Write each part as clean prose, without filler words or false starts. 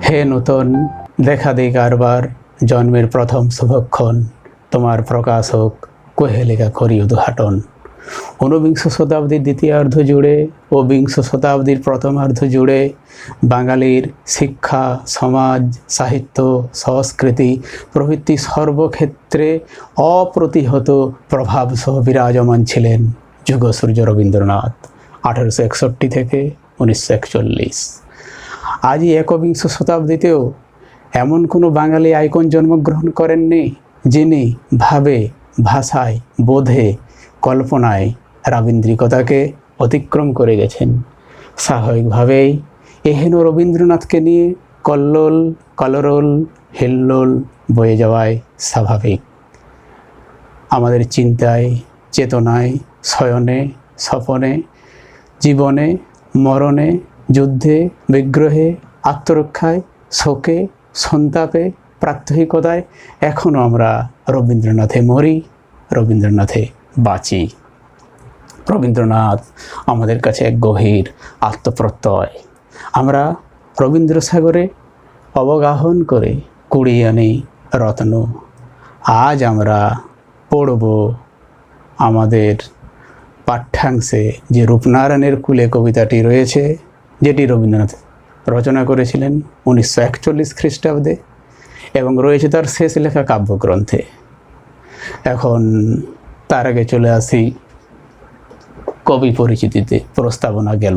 হে নূতন দেখা দিক কারবার জন্মের প্রথম শুভক্ষণ তোমার প্রকাশ হোক কোহেলিকা করি উদ্ঘাটন। ঊনবিংশ শতাব্দীর দ্বিতীয়ার্ধ জুড়ে ও বিংশ শতাব্দীর প্রথমার্ধ জুড়ে বাঙালির শিক্ষা, সমাজ, সাহিত্য, সংস্কৃতি প্রভৃতি সর্বক্ষেত্রে অপ্রতিহত প্রভাব সহ বিরাজমান ছিলেন যুগসূর্য রবীন্দ্রনাথ 1861 থেকে 1941। আজই একবিংশ শতাব্দীতেও এমন কোনো বাঙালি আইকন জন্মগ্রহণ করেননি যিনি ভাবে, ভাষায়, বোধে, কল্পনায় রাবীন্দ্রিকতাকে অতিক্রম করে গেছেন। স্বাভাবিকভাবেই এহেন রবীন্দ্রনাথকে নিয়ে কল্লোল, কলরোল, হিল্লোল বয়ে যাওয়ায় স্বাভাবিক। আমাদের চিন্তায়, চেতনায়, শয়নে, স্বপনে, জীবনে, মরণে, যুদ্ধে, বিগ্রহে, আত্মরক্ষায়, শোকে, সন্তাপে, প্রাত্যহিকতায় এখনও আমরা রবীন্দ্রনাথে মরি, রবীন্দ্রনাথে বাঁচি। রবীন্দ্রনাথ আমাদের কাছে এক গভীর আত্মপ্রত্যয়। আমরা রবীন্দ্রসাগরে অবগাহন করে কুড়িয়ে আনি রত্ন। আজ আমরা পড়ব আমাদের পাঠ্যাংশে যে রূপনারায়ণের কূলে কবিতাটি রয়েছে, যেটি রবীন্দ্রনাথ রচনা করেছিলেন 1941 খ্রিস্টাব্দে এবং রয়েছে তার শেষ লেখা কাব্যগ্রন্থে। এখন তার আগে চলে আসি কবি পরিচিতিতে। প্রস্তাবনা গেল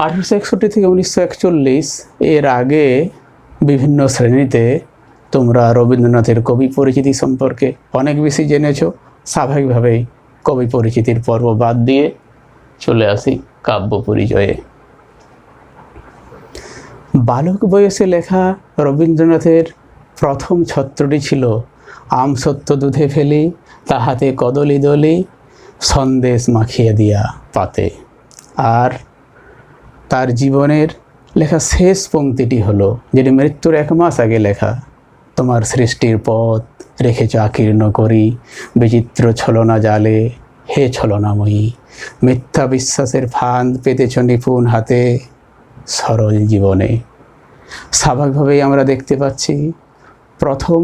1861 থেকে 1941। এর আগে বিভিন্ন শ্রেণীতে তোমরা রবীন্দ্রনাথের কবি পরিচিতি সম্পর্কে অনেক বেশি জেনেছ। স্বাভাবিকভাবেই কবি পরিচিতির পর্ব বাদ দিয়ে চলে আসি কাব্য পরিচয়ে। বালক বয়সে লেখা রবীন্দ্রনাথের প্রথম ছত্রটি ছিল আম সত্য দুধে ফেলি তাহাতে কদলি দলি সন্দেশ মাখিয়ে দিয়া পাতে। আর তার জীবনের লেখা শেষ পংক্তিটি হলো, যেটি মৃত্যুর 1 মাস আগে লেখা, তোমার সৃষ্টির পথ রেখেছ আকীর্ণ করি বিচিত্র ছলনা জালে হে ছলনাময়ী মিথ্যা বিশ্বাসের ফাঁদ পেতেছ নিপুণ হাতে সরল জীবনে। স্বাভাবিকভাবেই আমরা দেখতে পাচ্ছি প্রথম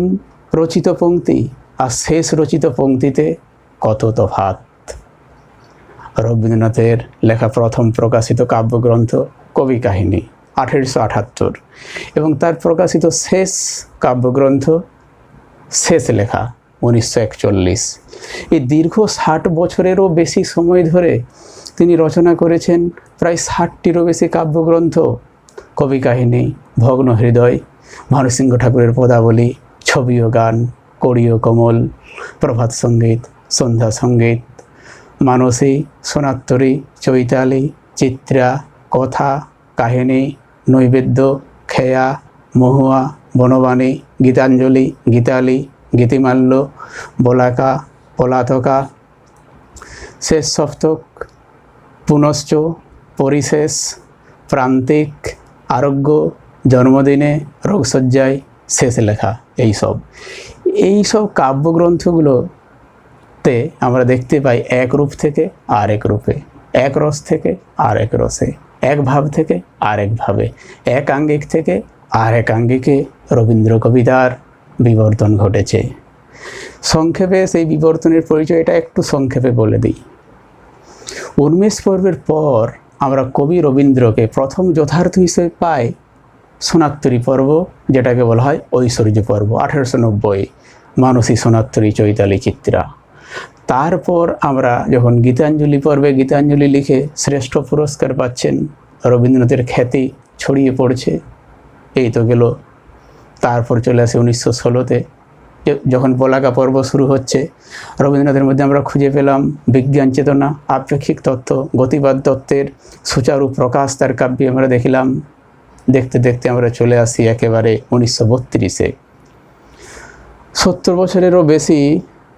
রচিত পংক্তি আর শেষ রচিত পংক্তিতে কত তফাৎ। রবীন্দ্রনাথের লেখা প্রথম প্রকাশিত কাব্যগ্রন্থ কবি কাহিনী 1878 এবং তার প্রকাশিত শেষ কাব্যগ্রন্থ শেষ লেখা 1941। এই দীর্ঘ 60 বছরেরও বেশি সময় ধরে তিনি রচনা করেছেন প্রায় 60টিরও বেশি কাব্যগ্রন্থ। কবি কাহিনী, ভগ্ন হৃদয়, ভানুসিংহ ঠাকুরের পদাবলী, ছবি ও গান, কড়ি ও কমল, প্রভাত সঙ্গীত, সন্ধ্যা সঙ্গীত, মানসী, সোনাত্তরী, চৈতালি, চিত্রা, কথা, কাহিনী, নৈবেদ্য, খেয়া, মহুয়া, বনবাণী, গীতাঞ্জলি, গীতালি, গীতিমাল্য, বলাকা, পলাতকা, শেষ সপ্তক, পুনশ্চ, পরিশেষ, প্রান্তিক, আরোগ্য, জন্মদিনে, রোগশয্যায়, শেষ লেখা। এইসব কাব্যগ্রন্থগুলোতে আমরা দেখতে পাই এক রূপ থেকে আর এক রূপে, এক রস থেকে আর এক রসে, এক ভাব থেকে আর এক ভাবে, এক আঙ্গিক থেকে আর এক আঙ্গিকে রবীন্দ্র কবিতার বিবর্তন ঘটেছে। সংক্ষেপে সেই বিবর্তনের পরিচয়টা একটু সংক্ষেপে বলে দিই। উন্মেষ পর্বের পর আমরা কবি রবীন্দ্রকে প্রথম যথার্থ হিসেবে পাই সোনাত্তরী পর্ব, যেটাকে বলা হয় ঐশ্বর্য পর্ব 1890, মানসী, সোনাত্তরী, চৈতালি, চিত্রা। তারপর আমরা যখন গীতাঞ্জলি পর্বে গীতাঞ্জলি লিখে শ্রেষ্ঠ পুরস্কার পাচ্ছেন, রবীন্দ্রনাথের খ্যাতি ছড়িয়ে পড়ছে। এই তো গেল। তারপর চলে আসে 1916-তে, যখন পলাকা পর্ব শুরু হচ্ছে। রবীন্দ্রনাথের মধ্যে আমরা খুঁজে পেলাম বিজ্ঞান চেতনা, আপেক্ষিক তত্ত্ব, গতিবাদ তত্ত্বের সুচারু প্রকাশ তার কাব্যে আমরা দেখলাম। দেখতে দেখতে আমরা চলে আসি একেবারে 1932-এ। 70 বছরেরও বেশি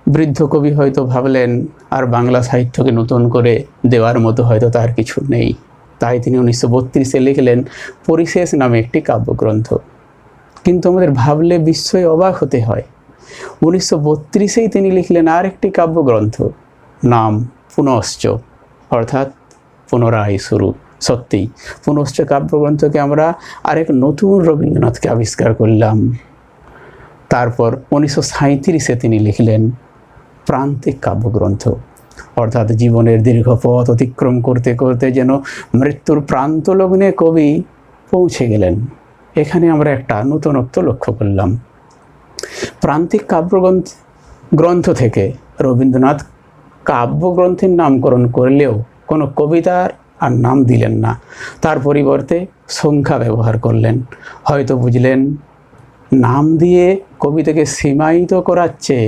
বৃদ্ধ কবি হয়তো ভাবলেন আর বাংলা সাহিত্যকে নতুন করে দেওয়ার মতো হয়তো তার কিছু নেই। তাই তিনি 1932-এ লিখলেন পরিশেষ নামে একটি কাব্যগ্রন্থ। কিন্তু আমাদের ভাবলে বিস্ময়ে অবাক হতে হয়, 1932-এই তিনি লিখলেন আর একটি কাব্যগ্রন্থ, নাম পুনশ্চ, অর্থাৎ পুনরায় শুরু। সত্যি পুনশ্চ কাব্যগ্রন্থকে আমরা আরেক নতুন রবীন্দ্রনাথকে আবিষ্কার করলাম। তারপর 1937-এ তিনি লিখলেন প্রান্তিক কাব্যগ্রন্থ, অর্থাৎ জীবনের দীর্ঘ পথ অতিক্রম করতে করতে যেন মৃত্যুর প্রান্তলগ্নে কবি পৌঁছে গেলেন। এখানে আমরা একটা নতুনত্ব লক্ষ্য করলাম। প্রান্তিক কাব্যগ্রন্থ থেকে রবীন্দ্রনাথ কাব্যগ্রন্থের নামকরণ করলেও কোনো কবিতার আর নাম দিলেন না, তার পরিবর্তে সংখ্যা ব্যবহার করলেন। হয়তো বুঝলেন নাম দিয়ে কবিতাকে সীমায়িত করাচ্ছে,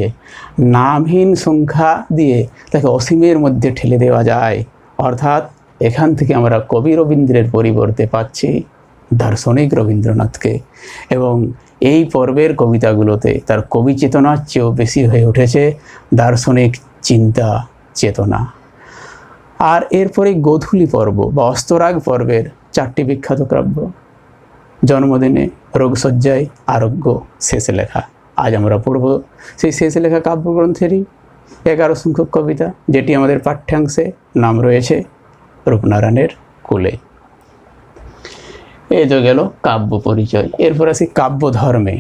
নামহীন সংখ্যা দিয়ে তাকে অসীমের মধ্যে ঠেলে দেওয়া যায়। অর্থাৎ এখান থেকে আমরা কবি রবীন্দ্রের পরিবর্তে পাচ্ছি দার্শনিক রবীন্দ্রনাথকে, এবং এই পর্বের কবিতাগুলোতে তার কবি চেতনার চেয়েও বেশি হয়ে উঠেছে দার্শনিক চিন্তা চেতনা। আর এরপরে গোধূলি পর্ব বা অস্তরাগ পর্বের 4টি বিখ্যাত কাব্য, জন্মদিনে, রোগশয্যায়, আরোগ্য, শেষে লেখা। আজ আমরা পড়ব সেই শেষে লেখা কাব্যগ্রন্থেরই 11 সংখ্যক কবিতা, যেটি আমাদের পাঠ্যাংশে নাম রয়েছে রূপনারায়ণের কোলে। এই তো গেল কাব্য পরিচয়। এরপর আসি কাব্যধর্মে।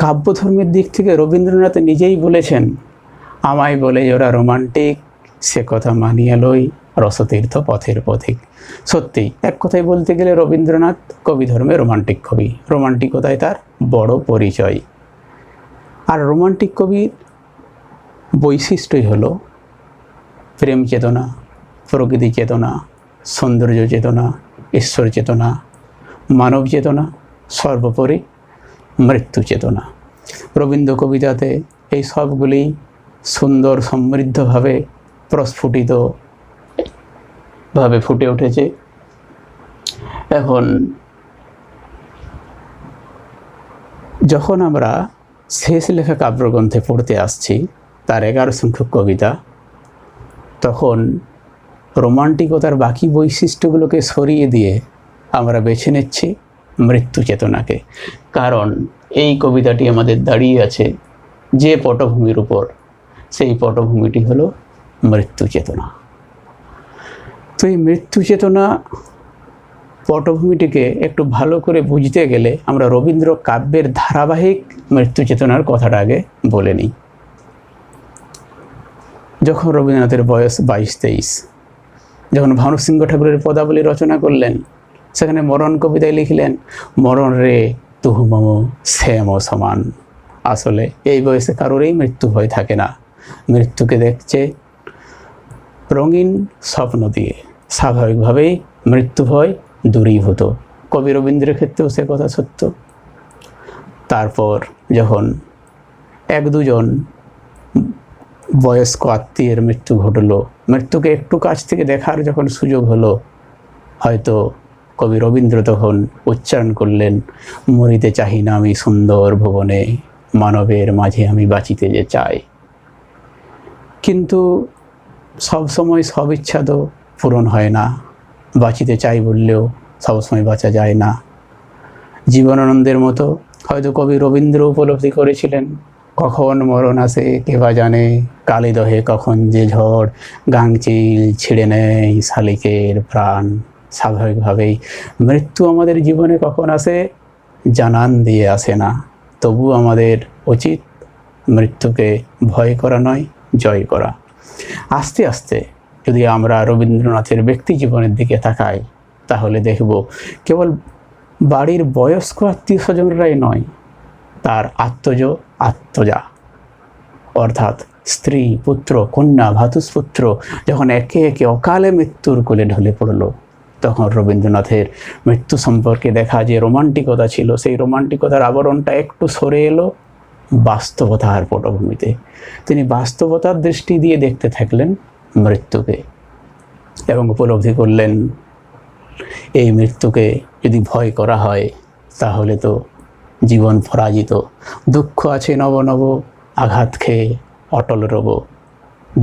কাব্যধর্মের দিক থেকে রবীন্দ্রনাথ নিজেই বলেছেন, আমায় বলে ওরা রোমান্টিক, সে কথা মানিয়া লই রসতীর্থ পথের পথিক। সত্যি এক কথায় বলতে গেলে রবীন্দ্রনাথ কবি ধর্মে রোমান্টিক কবি। রোমান্টিকতায় তার বড় পরিচয়। আর রোমান্টিক কবির বৈশিষ্ট্যই হলো প্রেম চেতনা, প্রকৃতি চেতনা, সৌন্দর্য চেতনা, ঈশ্বর চেতনা, মানব চেতনা, সর্বোপরি মৃত্যু চেতনা। রবীন্দ্র কবিতাতে এই সবগুলি সুন্দর সমৃদ্ধভাবে প্রস্ফুটিতভাবে ফুটে উঠেছে। এখন যখন আমরা শেষ লেখা কাব্যগ্রন্থে পড়তে আসছি তার 11 সংখ্যক কবিতা, তখন রোমান্টিকতার বাকি বৈশিষ্ট্যগুলোকে সরিয়ে দিয়ে আমরা বেছে নিচ্ছি মৃত্যু চেতনাকে। কারণ এই কবিতাটি আমাদের দাঁড়িয়ে আছে যে পটভূমির উপর, সেই পটভূমিটি হলো মৃত্যু চেতনা। তো এই মৃত্যু চেতনা পটভূমিটিকে একটু ভালো করে বুঝতে গেলে আমরা রবীন্দ্র কাব্যের ধারাবাহিক মৃত্যু চেতনার কথাটা আগে বলে নিই। যখন রবীন্দ্রনাথের বয়স 22-23, যখন ভানুসিংহ ঠাকুরের পদাবলী রচনা করলেন, সেখানে মরণ কবিতায় লিখলেন, মরণ রে তুহু মম শ্যাম সমান। আসলে এই বয়সে কারোরই মৃত্যু ভয় থাকে না, মৃত্যুকে দেখছে রঙিন স্বপ্ন দিয়ে। স্বাভাবিকভাবেই মৃত্যু ভয় দূরীভূত। কবি রবীন্দ্রের ক্ষেত্রেও সে কথা সত্য। তারপর যখন 1-2 বয়স্ক আত্মীয়ের মৃত্যু ঘটলো, মৃত্যুকে একটু কাছ থেকে দেখার যখন সুযোগ হলো, হয়তো কবি রবীন্দ্র তখন উচ্চারণ করলেন, মরিতে চাহি না আমি সুন্দর ভুবনে, মানবের মাঝে আমি বাঁচিতে যে চাই। কিন্তু সবসময় সব ইচ্ছা তো পূরণ হয় না, বাঁচিতে চাই বললেও সবসময় বাঁচা যায় না। জীবনানন্দের মতো হয়তো কবি রবীন্দ্র উপলব্ধি করেছিলেন, কখন মরণ আসে কে বা জানে, কালী দহে কখন যে ঝড়, গাংচিল ছিঁড়ে নেয় শালিকের প্রাণ। স্বাভাবিকভাবেই মৃত্যু আমাদের জীবনে কখন আসে জানান দিয়ে আসে না, তবু আমাদের উচিত মৃত্যুকে ভয় করা নয়, জয় করা। আস্তে আস্তে যদি আমরা রবীন্দ্রনাথের ব্যক্তি জীবনের দিকে তাকাই, তাহলে দেখব কেবল বাড়ির বয়স্ক আত্মীয় স্বজনরাই নয়, তার আত্মজা অর্থাৎ স্ত্রী, পুত্র, কন্যা, ভ্রাতুষ্পুত্র যখন একে একে অকালে মৃত্যুর কোলে ঢলে পড়ল, তখন রবীন্দ্রনাথের মৃত্যু সম্পর্কে দেখা যে রোমান্টিকতা ছিল, সেই রোমান্টিকতার আবরণটা একটু সরে এলো বাস্তবতার পটভূমিতে। তিনি বাস্তবতার দৃষ্টি দিয়ে দেখতে থাকলেন মৃত্যুকে এবং উপলব্ধি করলেন এই মৃত্যুকে যদি ভয় করা হয় তাহলে তো জীবন পরাজিত। দুঃখ আছে নব নব, আঘাত খেয়ে অটল রব,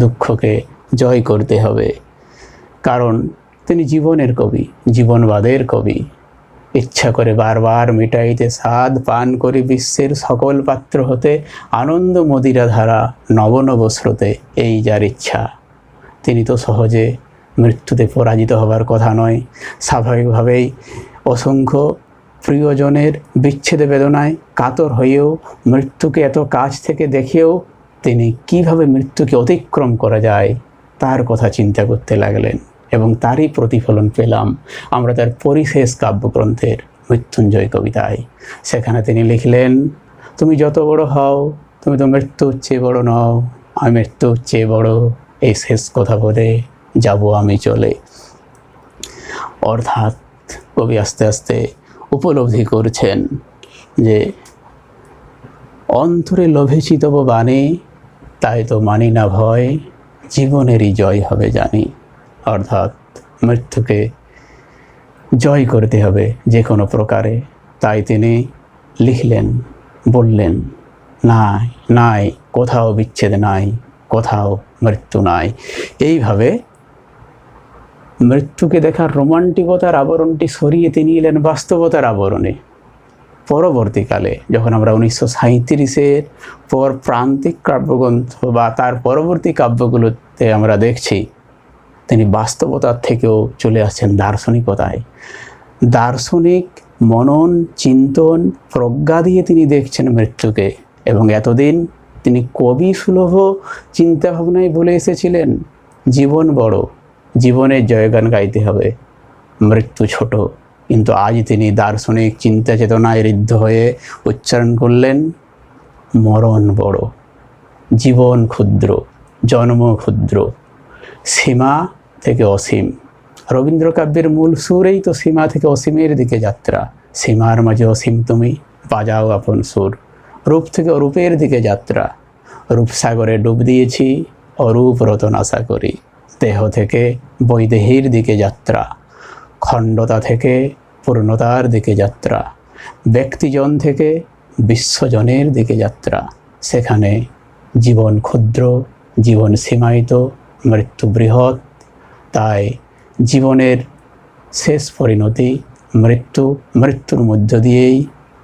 দুঃখকে জয় করতে হবে। কারণ তিনি জীবনের কবি, জীবনবাদের কবি। ইচ্ছা করে বারবার মিটাইতে স্বাদ, পান করি বিশ্বের সকল পাত্র হতে, আনন্দ মদিরা ধারা নব নব স্রোতে, এই যার ইচ্ছা। তিনি তো সহজে মৃত্যুতে পরাজিত হবার কথা নয়। স্বাভাবিকভাবেই অসংখ্য প্রিয়জনের বিচ্ছেদ বেদনায় কাতর হয়েও মৃত্যুকে এত কাছ থেকে দেখেও তিনি কিভাবে মৃত্যুকে অতিক্রম করা যায় তার কথা চিন্তা করতে লাগলেন, এবং তারই প্রতিফলন পেলাম আমরা তার পরিশেষ কাব্যগ্রন্থের মৃত্যুঞ্জয় কবিতায়। সেখানে তিনি লিখলেন, তুমি যত বড় হও তুমি তো মৃত্যুর চেয়ে বড় নও, আমি মৃত্যুর চেয়ে বড়, এই শেষ কথা বলে যাব আমি চলে। অর্থাৎ কবি আস্তে আস্তে উপলব্ধি করছেন যে অন্তরে লোভেছি তব বাণী, তাই তো মানি না ভয়, জীবনেরই জয় হবে জানি। অর্থাৎ মৃত্যুকে জয় করতে হবে যে কোনো প্রকারে। তাই তিনি লিখলেন, বললেন, নাই নাই কোথাও বিচ্ছেদ নাই, কোথাও মৃত্যু নাই। এইভাবে মৃত্যুকে দেখার রোমান্টিকতার আবরণটি সরিয়ে তিনি এলেন বাস্তবতার আবরণে। পরবর্তীকালে যখন আমরা 1937-এর পর প্রান্তিক কাব্যগ্রন্থ বা তার পরবর্তী কাব্যগুলোতে আমরা দেখছি তিনি বাস্তবতার থেকেও চলে আসছেন দার্শনিকতায়। দার্শনিক মনন, চিন্তন, প্রজ্ঞা দিয়ে তিনি দেখছেন মৃত্যুকে, এবং এতদিন তিনি কবি সুলভ চিন্তাভাবনায় বলে এসেছিলেন জীবন বড়, জীবনের জয়গান গাইতে হবে, মৃত্যু ছোট। কিন্তু আজ তিনি দার্শনিক চিন্তা চেতনায় ঋদ্ধ হয়ে উচ্চারণ করলেন মরণ বড়, জীবন ক্ষুদ্র, জন্ম ক্ষুদ্র, সীমা থেকে অসীম। রবীন্দ্র কাব্যের মূল সুরেই তো সীমা থেকে অসীমের দিকে যাত্রা। সীমার মাঝে অসীম তুমি, বাজাও আপন সুর। রূপ থেকে অরূপের দিকে যাত্রা। রূপসাগরে ডুব দিয়েছি, অরূপ রতন আশা করি। দেহ থেকে বৈদেহীর দিকে যাত্রা, খণ্ডতা থেকে পূর্ণতার দিকে যাত্রা, ব্যক্তিজন থেকে বিশ্বজনের দিকে যাত্রা। সেখানে জীবন ক্ষুদ্র, জীবন সীমায়িত, মৃত্যু বৃহৎ। তাই জীবনের শেষ পরিণতি মৃত্যু, মৃত্যুর মধ্য দিয়েই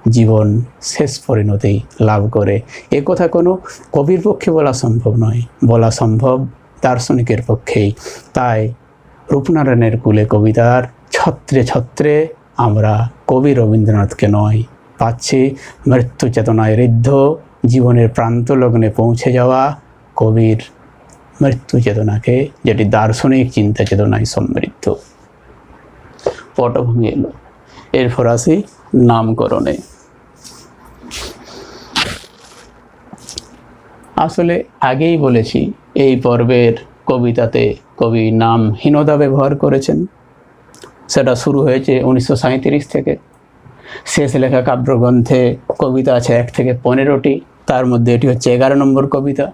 জীবন শেষ পরিণতি লাভ করে। এ কথা কোনো কবির পক্ষে বলা সম্ভব নয়, বলা সম্ভব দার্শনিকের পক্ষেই। তাই রূপনারায়ণের কুলে কবিতার ছত্রে ছত্রে আমরা কবি রবীন্দ্রনাথকে নয় পাচ্ছি মৃত্যু চেতনায় ঋদ্ধ, জীবনের প্রান্ত লগ্নে পৌঁছে যাওয়া কবির মৃত্যু চেতনাকে, যেটি দার্শনিক চিন্তা চেতনায় সমৃদ্ধ। পটভূমি এলো। এরপর আসি নামকরণে। আসলে আগেই বলেছি এই পর্বের কবিতাতে কবি নামহীনতা ব্যবহার করেছেন। সেটা শুরু হয়েছে 1937 থেকে। শেষ লেখা কাব্যগ্রন্থে কবিতা আছে 1 থেকে 15টি, তার মধ্যে এটি হচ্ছে 11 নম্বর কবিতা।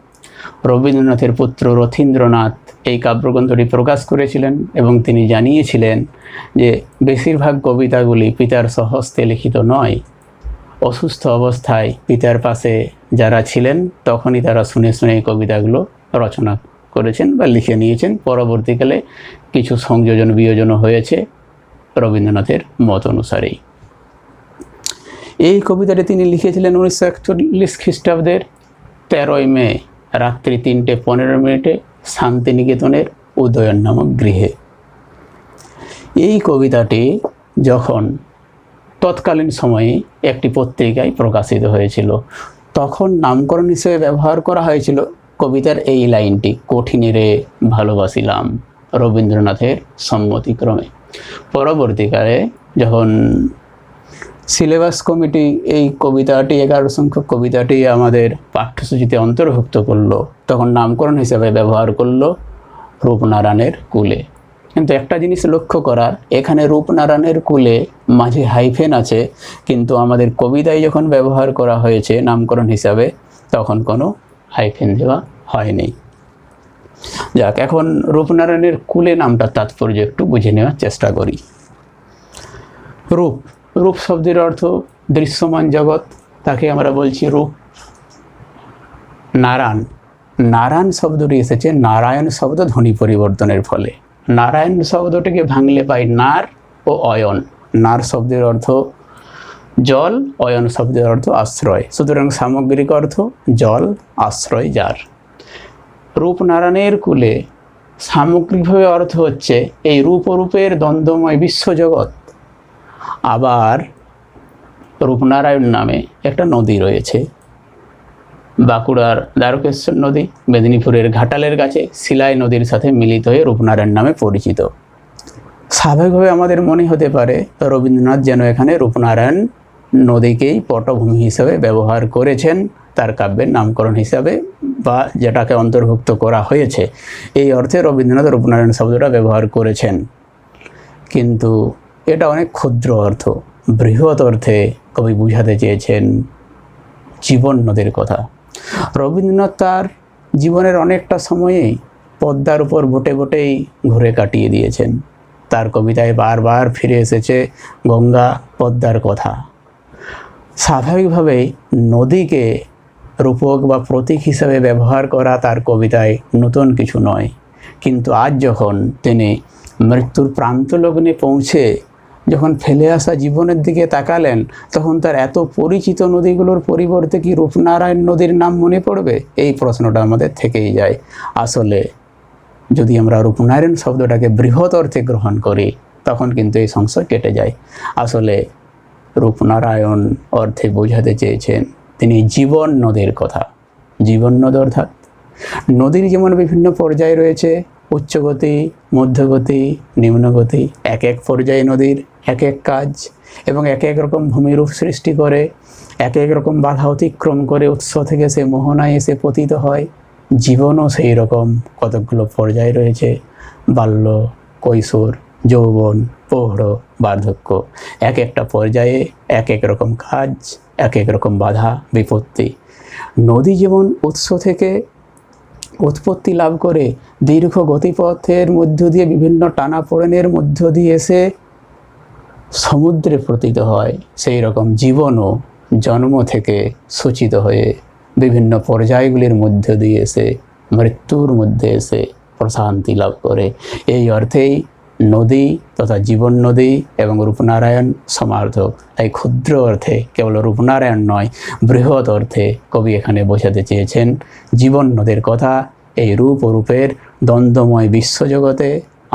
রবীন্দ্রনাথের পুত্র রথীন্দ্রনাথ এই কাব্যগ্রন্থটি প্রকাশ করেছিলেন, এবং তিনি জানিয়েছিলেন যে বেশিরভাগ কবিতাগুলি পিতার স্বহস্তে লিখিত নয়। অসুস্থ অবস্থায় পিতার পাশে যারা ছিলেন তখনই তারা শুনে শুনে এই কবিতাগুলো রচনা করেছেন বা লিখে নিয়েছেন। পরবর্তীকালে কিছু সংযোজন বিয়োজনও হয়েছে রবীন্দ্রনাথের মত অনুসারেই। এই কবিতাটি তিনি লিখেছিলেন 1941 খ্রিস্টাব্দের 13ই মে রাত্রি 3:15 শান্তিনিকেতনের উদয়ন নামক গৃহে। এই কবিতাটি যখন তৎকালীন সময়ে একটি পত্রিকায় প্রকাশিত হয়েছিল, তখন নামকরণ হিসেবে ব্যবহার করা হয়েছিল কবিতার এই লাইনটি, কঠিনেরে ভালোবাসিলাম, রবীন্দ্রনাথের সম্মতিক্রমে। পরবর্তীকালে যখন সিলেবাস কমিটি এই কবিতাটি 11 সংখ্যক কবিতাটি আমাদের পাঠ্যসূচিতে অন্তর্ভুক্ত করলো, তখন নামকরণ হিসেবে ব্যবহার করলো রূপনারায়ণের কুলে। কিন্তু একটা জিনিস লক্ষ্য করার, এখানে রূপনারায়ণের কুলে মাঝে হাইফেন আছে, কিন্তু আমাদের কবিতায় যখন ব্যবহার করা হয়েছে নামকরণ হিসাবে তখন কোনো হাইফেন দেওয়া হয়নি। যাক, এখন রূপনারায়ণের কুলে নামটার তাৎপর্য একটু বুঝে নেওয়ার চেষ্টা করি। রূপ, রূপ শব্দের অর্থ দৃশ্যমান জগৎ, তাকে আমরা বলছি রূপ। নারায়ণ, নারায়ণ শব্দটি এসেছে নারায়ণ শব্দ ধ্বনি পরিবর্তনের ফলে। নারায়ণ শব্দটিকে ভাঙলে পাই নার ও অয়ন। নার শব্দের অর্থ জল, অয়ন শব্দের অর্থ আশ্রয়। সুতরাং সামগ্রিক অর্থ জল, আশ্রয় যার। রূপনারায়ণের কুলে সামগ্রিকভাবে অর্থ হচ্ছে এই রূপ ও রূপের দ্বন্দ্বময় বিশ্বজগৎ। আবার রূপনারায়ণ নামে একটা নদী রয়েছে, বাঁকুড়ার দ্বারকেশ্বর নদী মেদিনীপুরের ঘাটালের কাছে শিলাই নদীর সাথে মিলিত হয়ে রূপনারায়ণ নামে পরিচিত। স্বাভাবিকভাবে আমাদের মনে হতে পারে রবীন্দ্রনাথ যেন এখানে রূপনারায়ণ নদীকেই পটভূমি হিসাবে ব্যবহার করেছেন তার কাব্যের নামকরণ হিসাবে, বা যেটাকে অন্তর্ভুক্ত করা হয়েছে এই অর্থে রবীন্দ্রনাথ রূপনারায়ণ শব্দটা ব্যবহার করেছেন। কিন্তু এটা অনেক ক্ষুদ্র অর্থ। বৃহৎ অর্থে কবি বুঝাতে চেয়েছেন জীবন নদীর কথা। রবীন্দ্রনাথ তার জীবনের অনেকটা সময়েই পদ্মার উপর বটে বটেই ঘুরে কাটিয়ে দিয়েছেন। তার কবিতায় বারবার ফিরে এসেছে গঙ্গা পদ্মার কথা। স্বাভাবিকভাবেই নদীকে রূপক বা প্রতীক হিসাবে ব্যবহার করা তার কবিতায় নতুন কিছু নয়। কিন্তু আজ যখন তিনি মৃত্যুর প্রান্তলগ্নে পৌঁছে যখন ফেলে আসা জীবনের দিকে তাকালেন, তখন তার এত পরিচিত নদীগুলোর পরিবর্তে কি রূপনারায়ণ নদীর নাম মনে পড়বে? এই প্রশ্নটা আমাদের থেকেই যায়। আসলে যদি আমরা রূপনারায়ণ শব্দটাকে বৃহৎ অর্থে গ্রহণ করি তখন কিন্তু এই সংশয় কেটে যায়। আসলে রূপনারায়ণ অর্থে বোঝাতে চেয়েছেন তিনি জীবন নদীর কথা। জীবন নদ অর্থাৎ নদীর যেমন বিভিন্ন পর্যায় রয়েছে, উচ্চগতি, মধ্যগতি, নিম্নগতি, এক এক পর্যায়ে নদীর এক এক কাজ এবং এক এক রকম ভূমিরূপ সৃষ্টি করে, এক এক রকম বাধা অতিক্রম করে উৎস থেকে সে মোহনায় এসে পতিত হয়। জীবনও সেই রকম কতকগুলো পর্যায় রয়েছে, বাল্য, কৈশোর, যৌবন, প্রৌঢ়, বার্ধক্য। এক একটা পর্যায়ে এক এক রকম কাজ, এক এক রকম বাধা বিপত্তি। নদী যেমন উৎস থেকে উৎপত্তি লাভ করে দীর্ঘ গতিপথের মধ্য দিয়ে বিভিন্ন টানাপোড়েনের মধ্য দিয়ে এসে সমুদ্রে পতিত হয়, সেই রকম জীবনও জন্ম থেকে সূচিত হয়ে বিভিন্ন পর্যায়গুলির মধ্য দিয়ে এসে মৃত্যুর মধ্যে এসে প্রশান্তি লাভ করে। এই অর্থেই নদী তথা জীবন নদী এবং রূপনারায়ণ সমার্থক। তাই ক্ষুদ্র অর্থে কেবল রূপনারায়ণ নয়, বৃহৎ অর্থে কবি এখানে বোঝাতে চেয়েছেন জীবন নদীর কথা। এই রূপ ও রূপের দ্বন্দ্বময় বিশ্বজগতে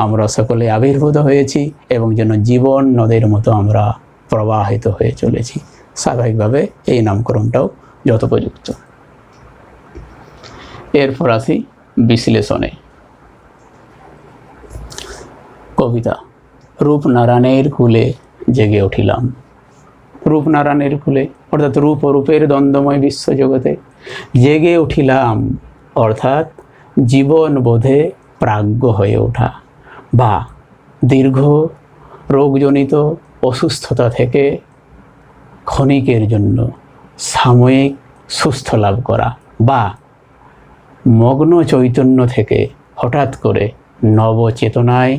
আমরা সকলে আবির্ভূত হয়েছি এবং যেন জীবন নদীর মতো আমরা প্রবাহিত হয়ে চলেছি। স্বাভাবিকভাবে এই নামকরণটাও যথোপযুক্ত। এরপর আসি বিশ্লেষণে। কবিতা রূপনারায়ণের কুলে জেগে উঠিলাম। রূপনারায়ণের কুলে অর্থাৎ রূপ ও রূপের দ্বন্দ্বময় বিশ্বজগতে জেগে উঠিলাম অর্থাৎ জীবন বোধে প্রাজ্ঞ হয়ে ওঠা, বা দীর্ঘ রোগজনিত অসুস্থতা থেকে ক্ষণিকের জন্য সাময়িক সুস্থ লাভ করা, বা মগ্ন চৈতন্য থেকে হঠাৎ করে নবচেতনায়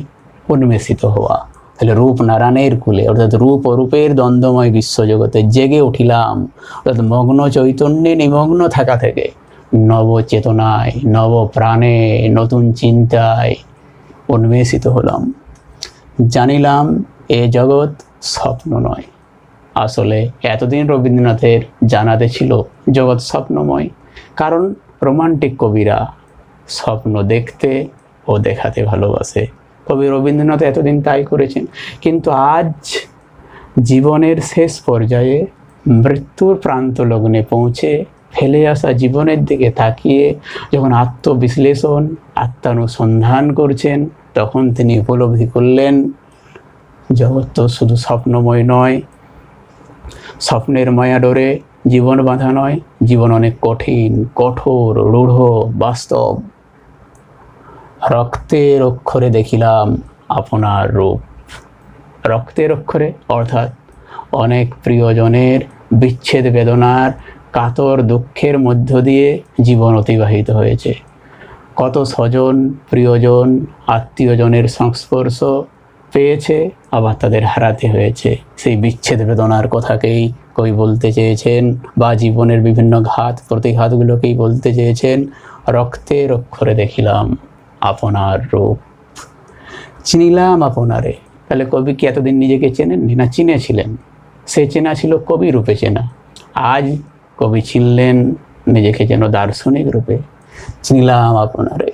উন্মেষিত হওয়া। তাহলে রূপনারায়ণের কুলে অর্থাৎ রূপ ও রূপের দ্বন্দ্বময় বিশ্বজগতে জেগে উঠিলাম অর্থাৎ মগ্ন চৈতন্যে নিমগ্ন থাকা থেকে নবচেতনায়, নবপ্রাণে, নতুন চিন্তায় উন্মেষিত হলাম। জানিলাম এ জগৎ স্বপ্ন নয়। আসলে এতদিন রবীন্দ্রনাথের জানাতে ছিল জগৎ স্বপ্নময়, কারণ রোমান্টিক কবিরা স্বপ্ন দেখতে ও দেখাতে ভালোবাসে। কবি রবীন্দ্রনাথ এতদিন তাই করেছেন। কিন্তু আজ জীবনের শেষ পর্যায়ে মৃত্যুর প্রান্তলগ্নে পৌঁছে ফেলে আসা জীবনের দিকে তাকিয়ে যখন আত্মবিশ্লেষণ, আত্মানুসন্ধান করছেন, তখন তিনি উপলব্ধি করলেন জগৎ তো শুধু স্বপ্নময় নয়, স্বপ্নের মায়াডোরে জীবন বাঁধা নয়, জীবন অনেক কঠিন, কঠোর, রূঢ়, বাস্তব। রক্তের অক্ষরে দেখিলাম আপনার রূপ। রক্তের অক্ষরে অর্থাৎ অনেক প্রিয়জনের বিচ্ছেদ বেদনার কাতর দুঃখের মধ্য দিয়ে জীবন অতিবাহিত হয়েছে। কত স্বজন, প্রিয়জন, আত্মীয়জনের সংস্পর্শ পেয়েছে, আবার তাদের হারাতে হয়েছে। সেই বিচ্ছেদ বেদনার কথাকেই কবি বলতে চেয়েছেন, বা জীবনের বিভিন্ন ঘাত প্রতিঘাতগুলোকেই বলতে চেয়েছেন। রক্তের অক্ষরে দেখিলাম আপনার রূপ, চিনিলাম আপনারে। তাহলে কবি কি এতদিন নিজেকে চেনেননি? না, চিনেছিলেন। সে চেনা ছিল কবি রূপে চেনা। আজ কবি চিনলেন নিজেকে যেন দার্শনিক রূপে। চিনিলাম আপনারে।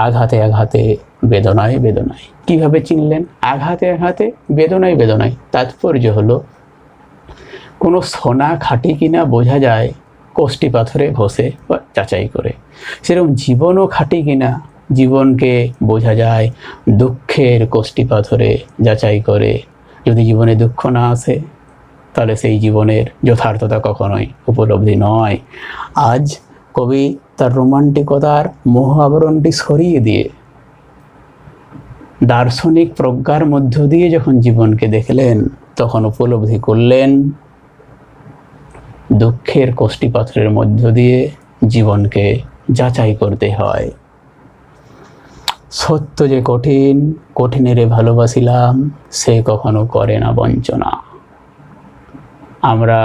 আঘাতে আঘাতে বেদনায় বেদনায়। কিভাবে চিনলেন? আঘাতে আঘাতে, বেদনায় বেদনায়। তাৎপর্য হলো কোনো সোনা খাঁটি কিনা বোঝা যায় কোষ্ঠী পাথরে ঘষে বা যাচাই করে। সেরকম জীবনও খাঁটি কিনা, জীবনকে বোঝা যায় দুঃখের কোষ্ঠী পাথরে যাচাই করে। যদি জীবনে দুঃখ না আসে তাহলে সেই জীবনের যথার্থতা কখনোই উপলব্ধি নয়। আজ কবি তার রোমান্টিকতার মোহ আবরণটি সরিয়ে দিয়ে দার্শনিক প্রজ্ঞার মধ্য দিয়ে যখন জীবনকে দেখলেন, তখন উপলব্ধি করলেন দুঃখের কোষ্ঠী পাথরের মধ্য দিয়ে জীবনকে যাচাই করতে হয়। সত্য যে কঠিন, কঠিনেরে ভালোবাসিলাম, সে কখনো করে না বঞ্চনা। আমরা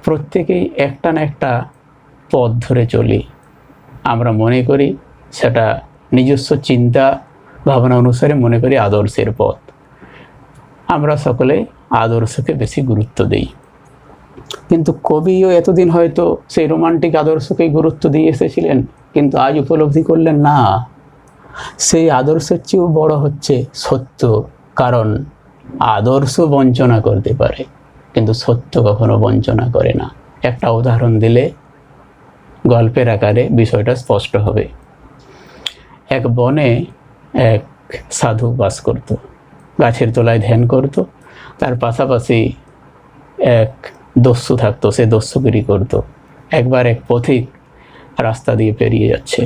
প্রত্যেকেই একটা না একটা পথ ধরে চলি। আমরা মনে করি সেটা নিজস্ব চিন্তা ভাবনা অনুসারে মনে করি আদর্শের পথ। আমরা সকলে আদর্শকে বেশি গুরুত্ব দিই, কিন্তু কবিও এতদিন হয়তো সেই রোমান্টিক আদর্শকেই গুরুত্ব দিয়ে এসেছিলেন, কিন্তু আজ উপলব্ধি করলেন না, সেই আদর্শের চেয়েও বড় হচ্ছে সত্য। কারণ আদর্শ বঞ্চনা করতে পারে, কিন্তু সত্য কখনো বঞ্চনা করে না। একটা উদাহরণ দিলে গল্পের আকারে বিষয়টা স্পষ্ট হবে। এক বনে এক সাধু বাস করত, গাছের তলায় ধ্যান করত। তার পাশাপাশি এক দস্যু থাকতো, সে দস্যুগিরি করত। একবার এক পথিক রাস্তা দিয়ে পেরিয়ে যাচ্ছে,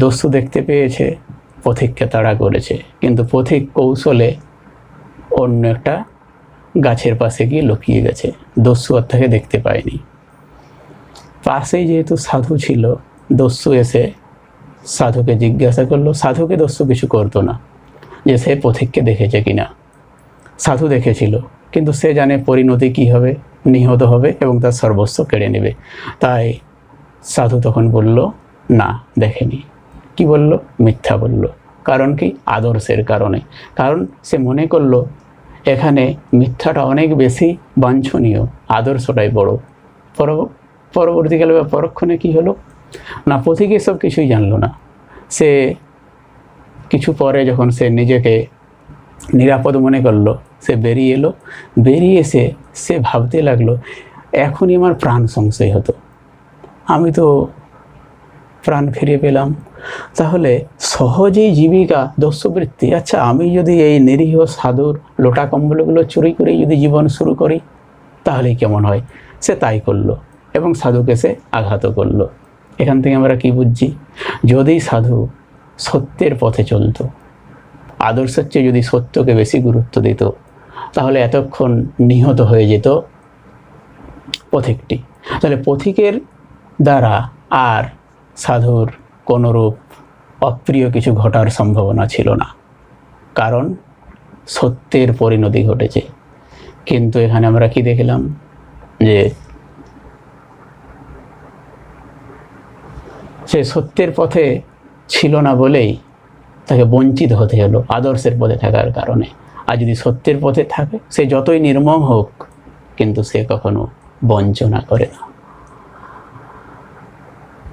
দস্যু দেখতে পেয়েছে, পথিককে তাড়া করেছে, কিন্তু পথিক কৌশলে অন্য একটা গাছের পাশে গিয়ে লুকিয়ে গেছে, দস্যু আর তাকে দেখতে পায়নি। পাশেই যেহেতু সাধু ছিল, দস্যু এসে সাধুকে জিজ্ঞাসা করলো। সাধুকে দস্যু কিছু করতো না, যে সে পথিককে দেখেছে কিনা। সাধু দেখেছিল, কিন্তু সে জানে পরিণতি কী হবে, নিহত হবে এবং তার সর্বস্ব কেড়ে নেবে। তাই সাধু তখন বলল না, দেখেনি। কি বলল? মিথ্যা বলল। কারণ কি? আদর্শের কারণে। কারণ সে মনে করলো এখানে মিথ্যাটা অনেক বেশি বাঞ্ছনীয়, আদর্শটাই বড়। পরবর্তীকালে বা পরক্ষণে কি হলো না, পথিক এসব কিছুই জানলো না। সে কিছু পরে যখন সে নিজেকে নিরাপদ মনে করলো, সে বেরিয়ে এলো। বেরিয়ে এসে সে ভাবতে লাগলো, এখনই আমার প্রাণ সংশয় হতো, আমি তো প্রাণ ফিরে পেলাম। তাহলে সহজেই জীবিকা, দস্যুবৃত্তি। আচ্ছা, আমি যদি এই নিরীহ সাধুর লোটা কম্বলগুলো চুরি করে যদি জীবন শুরু করি, তাহলে কেমন হয়? সে তাই করলো এবং সাধুকে সে আঘাত করলো। এখান থেকে আমরা কি বুঝছি? যদি সাধু সত্যের পথে চলতো, আদর্শের চেয়ে যদি সত্যকে বেশি গুরুত্ব দিত, তাহলে এতক্ষণ নিহত হয়ে যেত পথিকটি। তাহলে পথিকের দ্বারা আর সাধুর কোনোরূপ অপ্রিয় কিছু ঘটার সম্ভাবনা ছিল না, কারণ সত্যের পরিণতি ঘটেছে। কিন্তু এখানে আমরা কি দেখলাম, যে সে সত্যের পথে ছিল না বলেই তাকে বঞ্চিত হতে হলো আদর্শের পথে থাকার কারণে। আর যদি সত্যের পথে থাকে, সে যতই নির্মম হোক, কিন্তু সে কখনো বঞ্চনা করে না।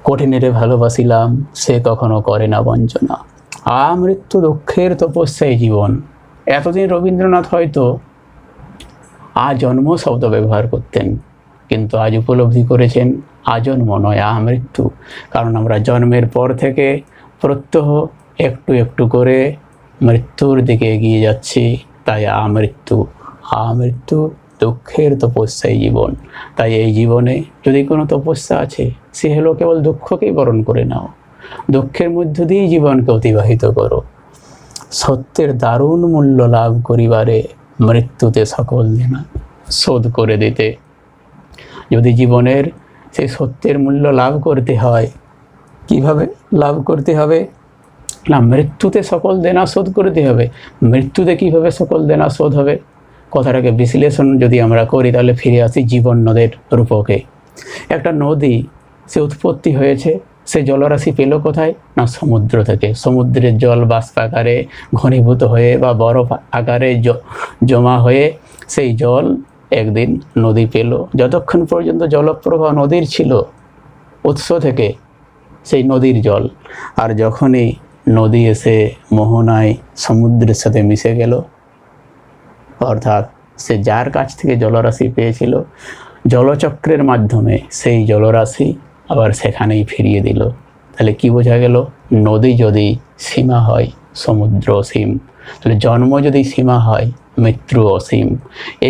কঠিনেরে ভালোবাসিলাম, সে কখনো করে না বঞ্চনা। আমৃত্যু দুঃখের তপস্যায় জীবন। এতদিন রবীন্দ্রনাথ হয়তো আজন্ম শব্দ ব্যবহার করতেন, কিন্তু আজ উপলব্ধি করেছেন আজন্ম নয়, আমৃত্যু। কারণ আমরা জন্মের পর থেকে প্রত্যহ একটু একটু করে মৃত্যুর দিকে এগিয়ে যাচ্ছি। তাই আমৃত্যু। আমৃত্যু দুঃখের তপস্যায় জীবন। তাই এই জীবনে যদি কোনো তপস্যা আছে, সে হলো কেবল দুঃখকেই বরণ করে নাও, দুঃখের মধ্য দিয়েই জীবনকে অতিবাহিত করো। সত্যের দারুণ মূল্য লাভ করিবারে মৃত্যুতে সকল দেনা শোধ করে দিতে। যদি জীবনের সেই সত্যের মূল্য লাভ করতে হয়, কিভাবে লাভ করতে হবে না, মৃত্যুতে সকল দেনা শোধ করতে হবে। মৃত্যুতে কিভাবে সকল দেনা শোধ হবে? কথাটাকে বিশ্লেষণ যদি আমরা করি, তাহলে ফিরে আসি জীবন নদের রূপকে। একটা নদী, সে উৎপত্তি হয়েছে, সে জলরাশি পেল কোথায়? না, সমুদ্র থেকে। সমুদ্রের জল বাষ্প আকারে ঘনীভূত হয়ে বা বরফ আকারে জমা হয়ে সেই জল একদিন নদী পেল। যতক্ষণ পর্যন্ত জলপ্রবাহ নদীর ছিল উৎস থেকে, সেই নদীর জল। আর যখনই নদী এসে মোহনায় সমুদ্রের সাথে মিশে গেল, অর্থাৎ সে যার কাছ থেকে জলরাশি পেয়েছিল জলচক্রের মাধ্যমে সেই জলরাশি আবার সেখানেই ফিরিয়ে দিল। তাহলে কি বোঝা গেল? নদী যদি সীমা হয়, সমুদ্র অসীম। তাহলে জন্ম যদি সীমা হয়, মৃত্যু অসীম।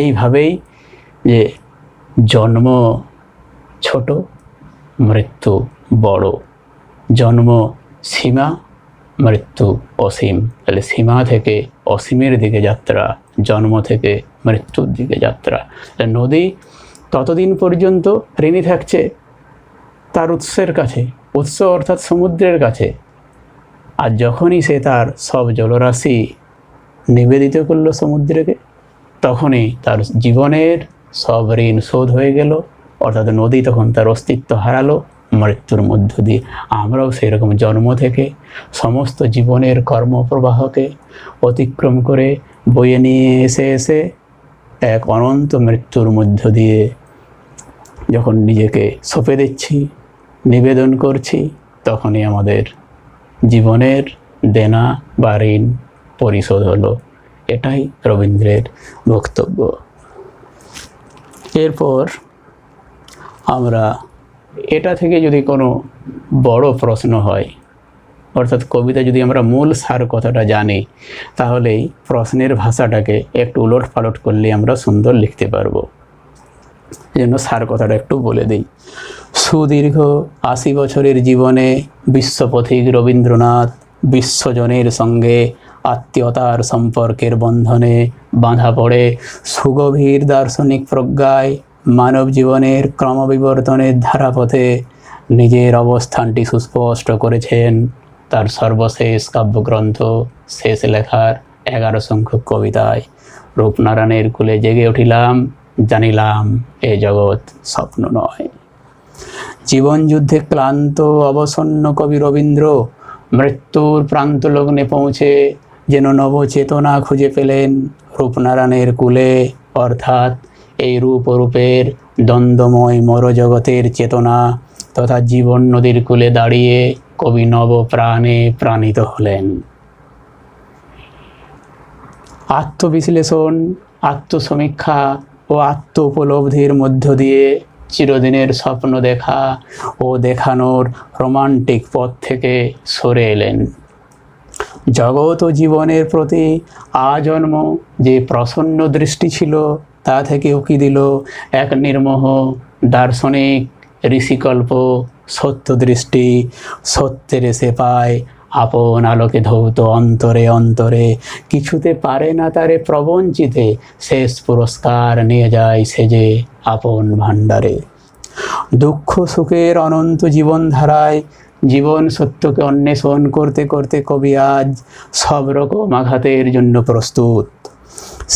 এইভাবেই যে জন্ম ছোট, মৃত্যু বড়, জন্ম সীমা, মৃত্যু অসীম। তাহলে সীমা থেকে অসীমের দিকে যাত্রা, জন্ম থেকে মৃত্যুর দিকে যাত্রা। নদী ততদিন পর্যন্ত ঋণী থাকছে তার উৎসের কাছে, উৎস অর্থাৎ সমুদ্রের কাছে। আর যখনই সে তার সব জলরাশি নিবেদিত করলো সমুদ্রকে, তখনই তার জীবনের সব ঋণ শোধ হয়ে গেল, অর্থাৎ নদী তখন তার অস্তিত্ব হারালো মৃত্যুর মধ্য দিয়ে। আমরাও সেই রকম জন্ম থেকে সমস্ত জীবনের কর্মপ্রবাহকে অতিক্রম করে বয়ে নিয়ে এসে এসে এক অনন্ত মৃত্যুর মধ্য দিয়ে যখন নিজেকে সঁপে দিচ্ছি, নিবেদন করছি, তখনই আমাদের জীবনের দেনা বা ঋণ পরিশোধ হলো। এটাই রবীন্দ্রের বক্তব্য। এরপর আমরা এটা থেকে যদি কোনো বড় প্রশ্ন হয়, অর্থাৎ কবিতা যদি আমরা মূল সার কথাটা জানি, তাহলেই প্রশ্নের ভাষাটাকে একটু উলট পালট করলে আমরা সুন্দর লিখতে পারবো। এজন্য সার কথাটা একটু বলে দিই। সুদীর্ঘ ৮০ বছরের জীবনে বিশ্বপথিক রবীন্দ্রনাথ বিশ্বজনের সঙ্গে আত্মীয়তার সম্পর্কের বন্ধনে বাঁধা পড়ে সুগভীর দার্শনিক প্রজ্ঞায় মানব জীবনের ক্রমবিবর্তনের ধারাপথে নিজের অবস্থানটি সুস্পষ্ট করেছেন তার সর্বশেষ কাব্যগ্রন্থ শেষ লেখার 11 সংখ্যক কবিতায়। রূপনারায়ণের কুলে জেগে উঠিলাম, জানিলাম এ জগৎ স্বপ্ন নয়। জীবনযুদ্ধে ক্লান্ত অবসন্ন কবি রবীন্দ্র মৃত্যুর প্রান্তলগ্নে পৌঁছে যেন নবচেতনা খুঁজে পেলেন রূপনারায়ণের কুলে, অর্থাৎ এই রূপরূপের দ্বন্দ্বময় মরজগতের চেতনা তথা জীবন নদীর কূলে দাঁড়িয়ে কবি নব প্রাণে প্রাণিত হলেন। আত্মবিশ্লেষণ, আত্মসমীক্ষা ও আত্ম উপলব্ধির মধ্য দিয়ে চিরদিনের স্বপ্ন দেখা ও দেখানোর রোমান্টিক পথ থেকে সরে এলেন। জগৎ ও জীবনের প্রতি আজন্ম যে প্রসন্ন দৃষ্টি ছিল, তা থেকে উকি দিল এক নির্মোহ দার্শনিক ঋষিকল্প সত্য দৃষ্টি। সত্যের এসে পায় আপন আলোকে ধৌত অন্তরে অন্তরে, কিছুতে পারে না তারে প্রবঞ্চিতে, শেষ পুরস্কার নিয়ে যায় সেজে আপন ভাণ্ডারে। দুঃখ সুখের অনন্ত জীবনধারায় জীবন সত্যকে অন্বেষণ করতে করতে কবি আজ সব রকম আঘাতের জন্য প্রস্তুত।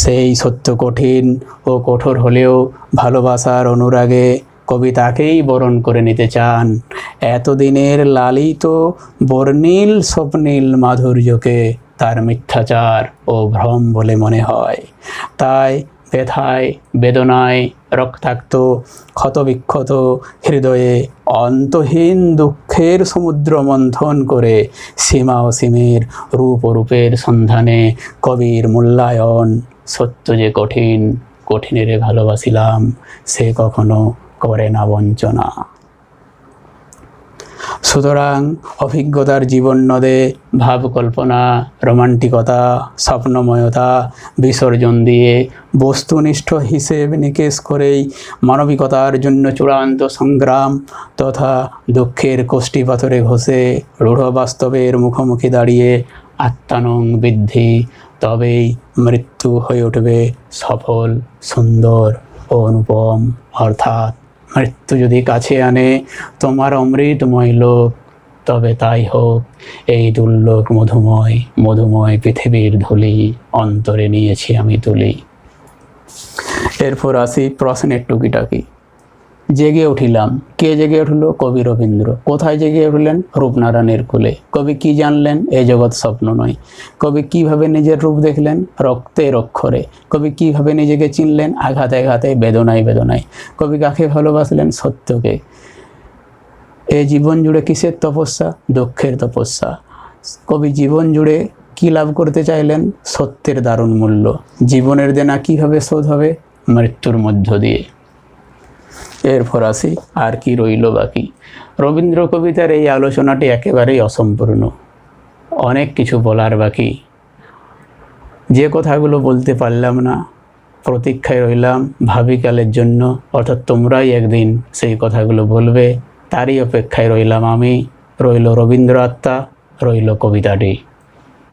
সেই সত্য কঠিন ও কঠোর হলেও ভালোবাসার অনুরাগে কবি তাকেই বরণ করে নিতে চান। এতদিনের লালিত বর্ণিল স্বপ্নীল মাধুর্যকে তার মিথ্যাচার ও ভ্রম বলে মনে হয়। তাই ব্যথায় বেদনায় রক্তাক্ত ক্ষতবিক্ষত হৃদয়ে অন্তহীন দুঃখের সমুদ্র মন্থন করে সীমা অসীমের রূপ ও রূপের সন্ধানে কবির মূল্যায়ন। সত্য যে কঠিন, কঠিনেরে ভালোবাসিলাম, সে কখনো করে না বঞ্চনা। সুতরাং অভিজ্ঞতার জীবন নদে ভাব কল্পনা, রোমান্টিকতা, স্বপ্নময়তা বিসর্জন দিয়ে বস্তুনিষ্ঠ হিসেব নিকেশ করেই মানবিকতার জন্য চূড়ান্ত সংগ্রাম তথা দুঃখের কোষ্ঠী পাথরে ঘষে রূঢ় বাস্তবের মুখোমুখি দাঁড়িয়ে আত্মানং বৃদ্ধি, তবেই মৃত্যু হয়ে উঠবে সফল, সুন্দর ও অনুপম। অর্থাৎ মৃত্যু যদি কাছে আনে তোমার অমৃতময় লোক, তবে তাই হোক এই দুর্লোক মধুময় মধুময় পৃথিবীর ধুলি অন্তরে নিয়েছি আমি তুলি। এরপর আসি প্রশ্নের টুকিটাকি। জেগে উঠিলাম, কে জেগে উঠল? কবি রবীন্দ্র। কোথায় জেগে উঠলেন? রূপনারায়ণের কোলে। কবি কি জানলেন? এ জগৎ স্বপ্ন নয়। কবি কিভাবে নিজের রূপ দেখলেন? রক্তের অক্ষরে। কবি কিভাবে নিজেকে চিনলেন? আঘাতে আঘাতে, বেদনায় বেদনায়। কবি কাকে ভালোবাসলেন? সত্যকে। এ জীবন জুড়ে কিসের তপস্যা? দুঃখের তপস্যা। কবি জীবন জুড়ে কী লাভ করতে চাইলেন? সত্যের দারুণ মূল্য। জীবনের দেনা কীভাবে শোধ হবে? মৃত্যুর মধ্য দিয়ে। এরপর আসি, আর কি রইল বাকি। রবীন্দ্র কবিতার এই আলোচনাটি একেবারেই অসম্পূর্ণ, অনেক কিছু বলার বাকি। যে কথাগুলো বলতে পারলাম না, প্রতীক্ষায় রইলাম ভাবিকালের জন্য, অর্থাৎ তোমরাই একদিন সেই কথাগুলো বলবে, তারই অপেক্ষায় রইলাম আমি। রইল রবীন্দ্র আত্মা, রইল কবিতাটি।